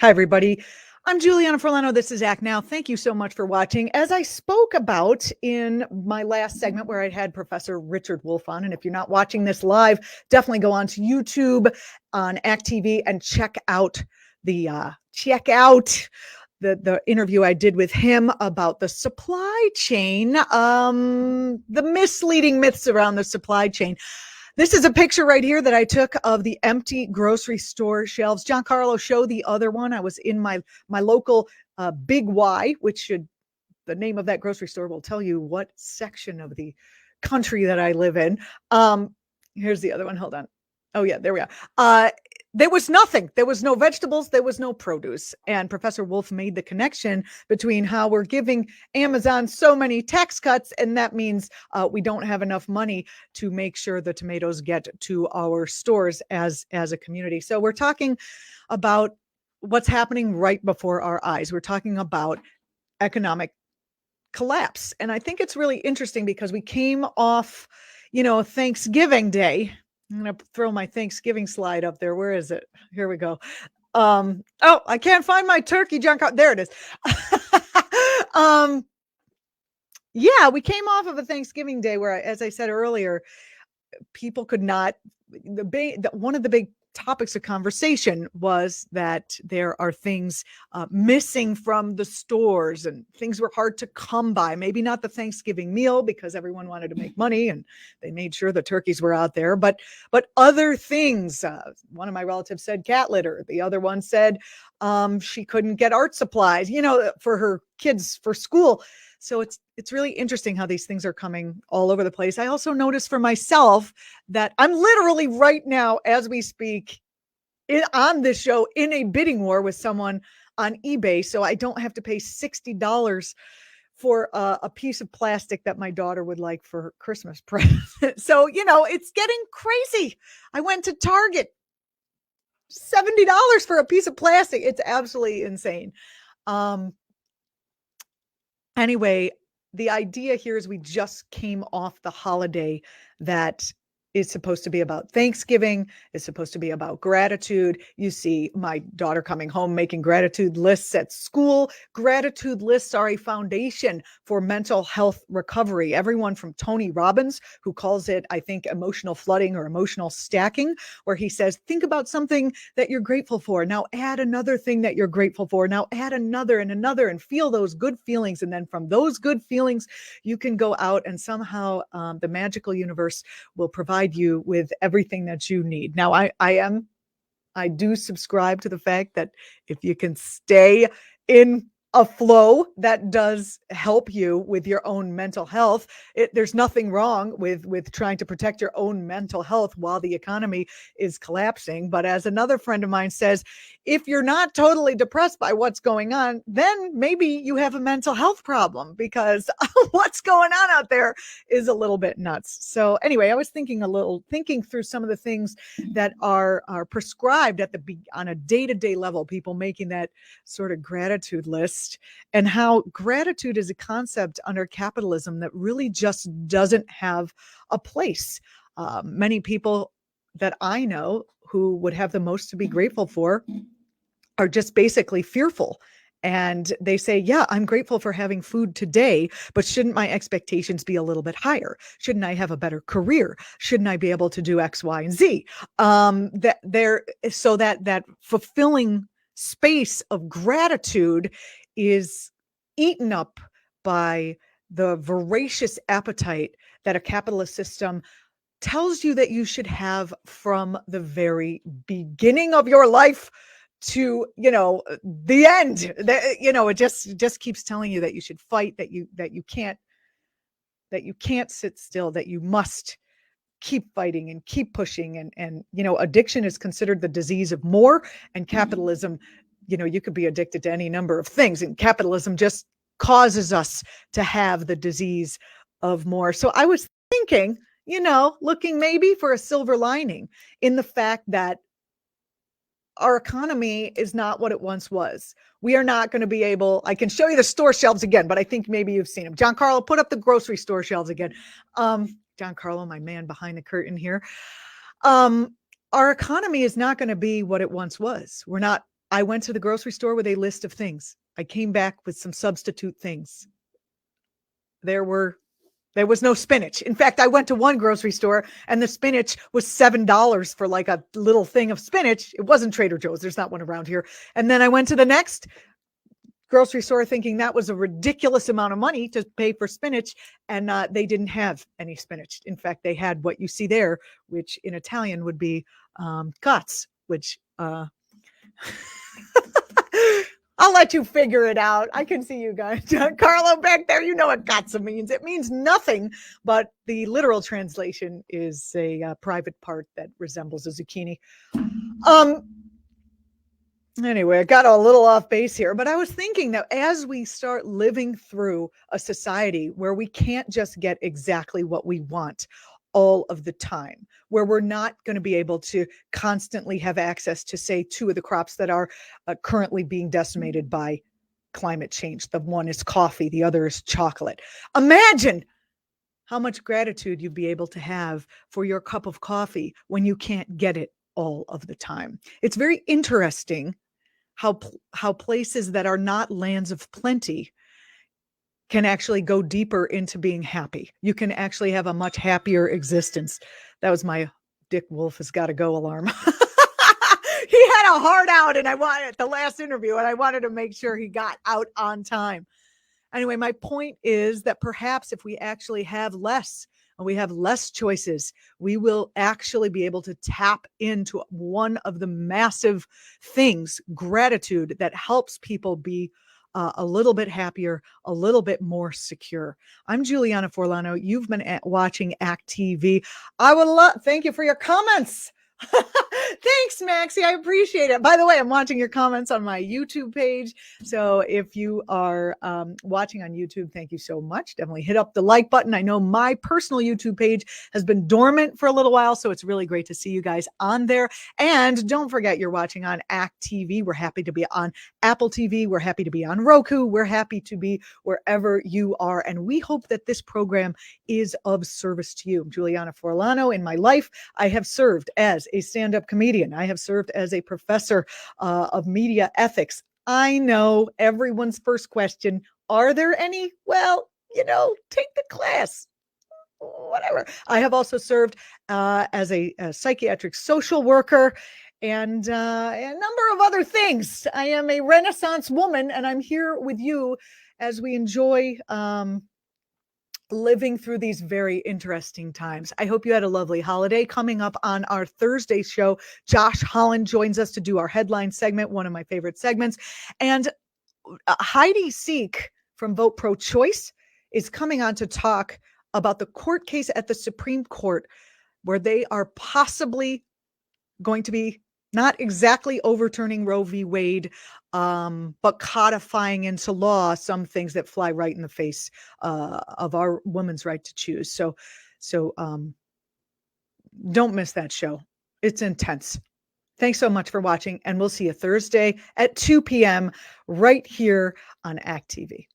Hi, everybody. I'm Julianna Forlano. This is Act Now. Thank you so much for watching. As I spoke about in my last segment where I had Professor Richard Wolff on, and if you're not watching this live, definitely go on to YouTube on act.tv and check out the interview I did with him about the supply chain, the misleading myths around the supply chain. This is a picture right here that I took of the empty grocery store shelves. Giancarlo, show the other one. I was in my local Big Y, the name of that grocery store will tell you what section of the country that I live in. Here's the other one. Hold on. Oh, yeah, there we are. There was nothing. There was no vegetables. There was no produce. And Professor Wolff made the connection between how we're giving Amazon so many tax cuts, and that means we don't have enough money to make sure the tomatoes get to our stores as a community. So we're talking about what's happening right before our eyes. We're talking about economic collapse. And I think it's really interesting because we came off, Thanksgiving Day. I'm going to throw my Thanksgiving slide up there. Where is it? Here we go. I can't find my turkey junk. There it is. Yeah, we came off of a Thanksgiving Day where, as I said earlier, people could not, one of the big topics of conversation was that there are things missing from the stores and things were hard to come by. Maybe not the Thanksgiving meal because everyone wanted to make money and they made sure the turkeys were out there, but other things. One of my relatives said cat litter. The other one said she couldn't get art supplies, for her kids for school. So it's really interesting how these things are coming all over the place. I also noticed for myself that I'm literally right now, as we speak, on this show in a bidding war with someone on eBay. So I don't have to pay $60 for a piece of plastic that my daughter would like for her Christmas present. So, it's getting crazy. I went to Target, $70 for a piece of plastic. It's absolutely insane. Anyway, the idea here is we just came off the holiday that is supposed to be about Thanksgiving, is supposed to be about gratitude. You see my daughter coming home making gratitude lists at school. Gratitude lists are a foundation for mental health recovery. Everyone from Tony Robbins, who calls it, I think, emotional flooding or emotional stacking, where he says, think about something that you're grateful for. Now add another thing that you're grateful for. Now add another and feel those good feelings. And then from those good feelings, you can go out and somehow the magical universe will provide you with everything that you need. Now, I do subscribe to the fact that if you can stay in a flow, that does help you with your own mental health. There's nothing wrong with trying to protect your own mental health while the economy is collapsing. But as another friend of mine says, if you're not totally depressed by what's going on, then maybe you have a mental health problem because what's going on out there is a little bit nuts. So anyway, I was thinking through some of the things that are prescribed on a day-to-day level, people making that sort of gratitude list, and how gratitude is a concept under capitalism that really just doesn't have a place. Many people that I know who would have the most to be grateful for are just basically fearful. And they say, yeah, I'm grateful for having food today, but shouldn't my expectations be a little bit higher? Shouldn't I have a better career? Shouldn't I be able to do X, Y, and Z? That fulfilling space of gratitude is eaten up by the voracious appetite that a capitalist system tells you that you should have from the very beginning of your life to the end. It just keeps telling you that you should fight, that you can't sit still, that you must keep fighting and keep pushing. And addiction is considered the disease of more, and capitalism, you could be addicted to any number of things, and capitalism just causes us to have the disease of more. So I was thinking, looking maybe for a silver lining in the fact that our economy is not what it once was. We are not going to be able, I can show you the store shelves again, but I think maybe you've seen them. Giancarlo, put up the grocery store shelves again. Giancarlo, my man behind the curtain here. Our economy is not going to be what it once was. We're not I went to the grocery store with a list of things. I came back with some substitute things. There was no spinach. In fact, I went to one grocery store and the spinach was $7 for like a little thing of spinach. It wasn't Trader Joe's. There's not one around here. And then I went to the next grocery store thinking that was a ridiculous amount of money to pay for spinach, and they didn't have any spinach. In fact, they had what you see there, which in Italian would be cazzo, which I'll let you figure it out. I can see you guys. Carlo back there, you know what cazzo means. It means nothing, but the literal translation is a private part that resembles a zucchini. Anyway, I got a little off base here, but I was thinking that as we start living through a society where we can't just get exactly what we want all of the time, where we're not going to be able to constantly have access to, say, two of the crops that are currently being decimated by climate change. The one is coffee, the other is chocolate. Imagine how much gratitude you'd be able to have for your cup of coffee when you can't get it all of the time. It's very interesting how places that are not lands of plenty can actually go deeper into being happy. You can actually have a much happier existence. That was my Dick Wolf has got to go alarm. He had a heart out and I wanted the last interview and I wanted to make sure he got out on time. Anyway, my point is that perhaps if we actually have less and we have less choices, we will actually be able to tap into one of the massive things, gratitude, that helps people be a little bit happier, a little bit more secure. I'm Julianna Forlano. You've been watching Act TV. I would thank you for your comments. Thanks, Maxie. I appreciate it. By the way, I'm watching your comments on my YouTube page. So if you are watching on YouTube, thank you so much. Definitely hit up the like button. I know my personal YouTube page has been dormant for a little while, so it's really great to see you guys on there. And don't forget, you're watching on Act TV. We're happy to be on Apple TV. We're happy to be on Roku. We're happy to be wherever you are. And we hope that this program is of service to you. Julianna Forlano. In my life, I have served as a stand-up comedian. I have served as a professor of media ethics. I know everyone's first question, are there any? Well, take the class. Whatever. I have also served as a psychiatric social worker and a number of other things. I am a Renaissance woman, and I'm here with you as we enjoy living through these very interesting times. I hope you had a lovely holiday. Coming up on our Thursday show, Josh Holland joins us to do our headline segment, one of my favorite segments. And Heidi Seek from Vote Pro Choice is coming on to talk about the court case at the Supreme Court where they are possibly going to be not exactly overturning Roe v. Wade, but codifying into law some things that fly right in the face of our women's right to choose. So don't miss that show. It's intense. Thanks so much for watching, and we'll see you Thursday at 2 p.m. right here on Act TV.